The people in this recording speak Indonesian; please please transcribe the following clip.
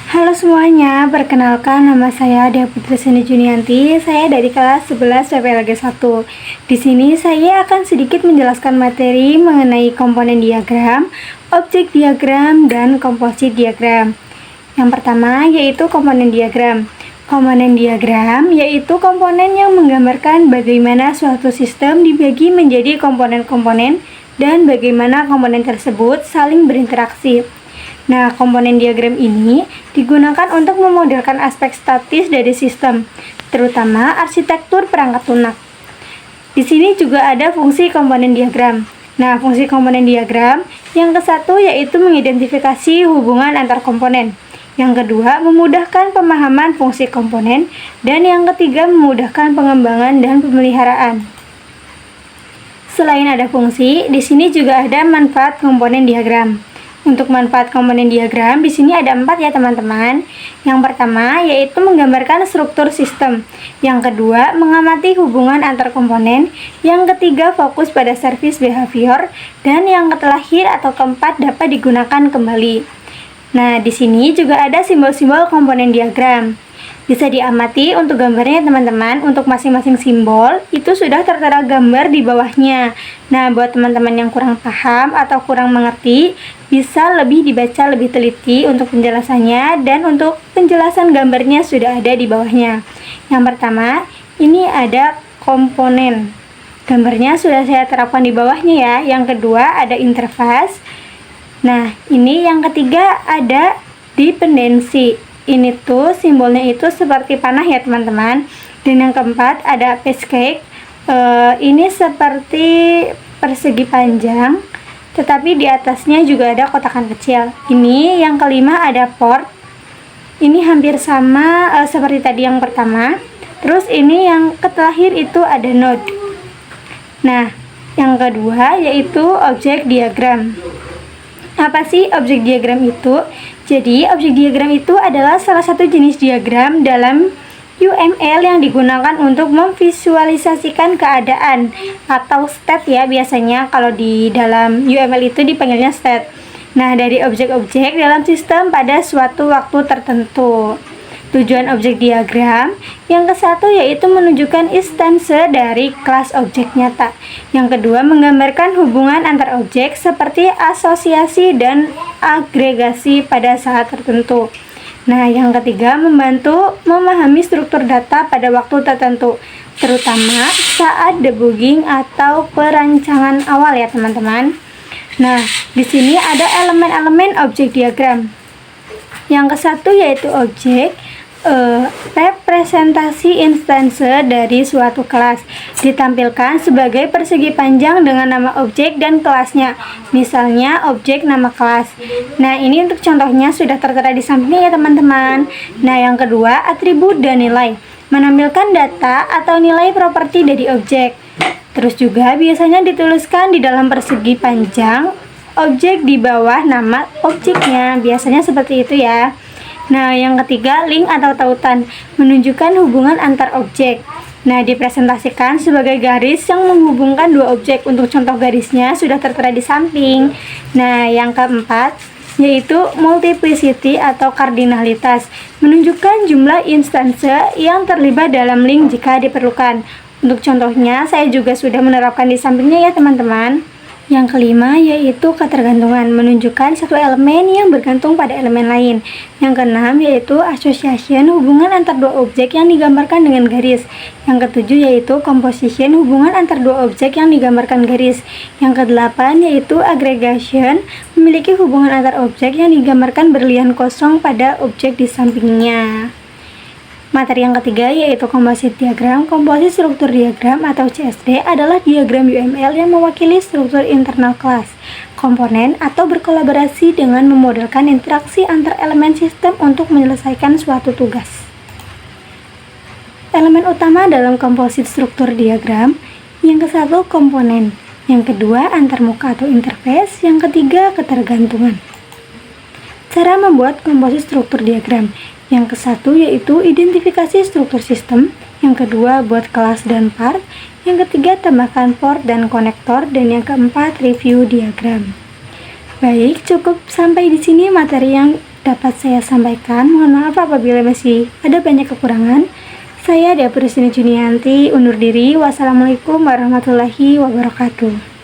Halo semuanya, perkenalkan nama saya Dea Putri Seni Junianti. Saya dari kelas 11 PPLG 1. Di sini saya akan sedikit menjelaskan materi mengenai komponen diagram, objek diagram, dan komposit diagram. Yang pertama yaitu komponen diagram. Komponen diagram yaitu komponen yang menggambarkan bagaimana suatu sistem dibagi menjadi komponen-komponen dan bagaimana komponen tersebut saling berinteraksi. Nah, komponen diagram ini digunakan untuk memodelkan aspek statis dari sistem, terutama arsitektur perangkat lunak. Di sini juga ada fungsi komponen diagram. Nah, fungsi komponen diagram yang ke-1 yaitu mengidentifikasi hubungan antar komponen. Yang kedua, memudahkan pemahaman fungsi komponen, dan yang ketiga, memudahkan pengembangan dan pemeliharaan. Selain ada fungsi, di sini juga ada manfaat komponen diagram. Untuk manfaat komponen diagram, di sini ada 4 ya teman-teman. Yang pertama yaitu menggambarkan struktur sistem. Yang kedua, mengamati hubungan antar komponen. Yang ketiga, fokus pada service behavior. Dan yang terakhir atau keempat dapat digunakan kembali. Nah, di sini juga ada simbol-simbol komponen diagram. Bisa diamati untuk gambarnya teman-teman. Untuk masing-masing simbol itu sudah tertera gambar di bawahnya. Nah, buat teman-teman yang kurang paham atau kurang mengerti, bisa lebih dibaca lebih teliti untuk penjelasannya, dan untuk penjelasan gambarnya sudah ada di bawahnya. Yang pertama, ini ada komponen. Gambarnya sudah saya terapkan di bawahnya ya. Yang kedua ada interface. Nah, ini yang ketiga ada dependensi. Ini tuh simbolnya itu seperti panah ya teman-teman. Dan yang keempat ada pancake. Ini seperti persegi panjang, tetapi di atasnya juga ada kotakan kecil. Ini yang kelima ada port. Ini hampir sama seperti tadi yang pertama. Terus ini yang terakhir itu ada node. Nah, yang kedua yaitu objek diagram. Apa sih objek diagram itu? Jadi, objek diagram itu adalah salah satu jenis diagram dalam UML yang digunakan untuk memvisualisasikan keadaan atau state ya, biasanya kalau di dalam UML itu dipanggilnya state. Nah, dari objek-objek dalam sistem pada suatu waktu tertentu. Tujuan objek diagram yang ke-1 yaitu menunjukkan instansi dari kelas objek nyata. Yang kedua, menggambarkan hubungan antar objek seperti asosiasi dan agregasi pada saat tertentu. Nah, yang ketiga, membantu memahami struktur data pada waktu tertentu, terutama saat debugging atau perancangan awal ya teman-teman. Nah, di sini ada elemen-elemen objek diagram. Yang ke-1 yaitu objek, representasi instansi dari suatu kelas, ditampilkan sebagai persegi panjang dengan nama objek dan kelasnya. Misalnya objek nama kelas. Nah, ini untuk contohnya sudah tertera di sampingnya ya teman-teman. Nah, yang kedua atribut dan nilai, menampilkan data atau nilai properti dari objek. Terus juga biasanya dituliskan di dalam persegi panjang objek di bawah nama objeknya, biasanya seperti itu ya. Nah, yang ketiga, link atau tautan, menunjukkan hubungan antar objek. Nah, dipresentasikan sebagai garis yang menghubungkan dua objek. Untuk contoh garisnya sudah tertera di samping. Nah, yang keempat yaitu multiplicity atau kardinalitas, menunjukkan jumlah instansi yang terlibat dalam link jika diperlukan. Untuk contohnya saya juga sudah menerapkan di sampingnya ya teman-teman. Yang kelima yaitu ketergantungan, menunjukkan satu elemen yang bergantung pada elemen lain. Yang keenam yaitu association, hubungan antar dua objek yang digambarkan dengan garis. Yang ketujuh yaitu composition, hubungan antar dua objek yang digambarkan garis. Yang kedelapan yaitu aggregation, memiliki hubungan antar objek yang digambarkan berlian kosong pada objek di sampingnya. Materi yang ketiga yaitu komposit diagram. Komposit struktur diagram atau CSD adalah diagram UML yang mewakili struktur internal kelas, komponen, atau berkolaborasi dengan memodelkan interaksi antar elemen sistem untuk menyelesaikan suatu tugas. Elemen utama dalam komposit struktur diagram, yang ke-1 komponen, yang kedua antarmuka atau interface, yang ketiga ketergantungan. Cara membuat komposit struktur diagram. Yang ke-1 yaitu identifikasi struktur sistem, yang kedua buat kelas dan part, yang ketiga tambahkan port dan konektor, dan yang keempat review diagram. Baik, cukup sampai di sini materi yang dapat saya sampaikan. Mohon maaf apabila masih ada banyak kekurangan. Saya Dea Putrisini Junianti undur diri. Wassalamualaikum warahmatullahi wabarakatuh.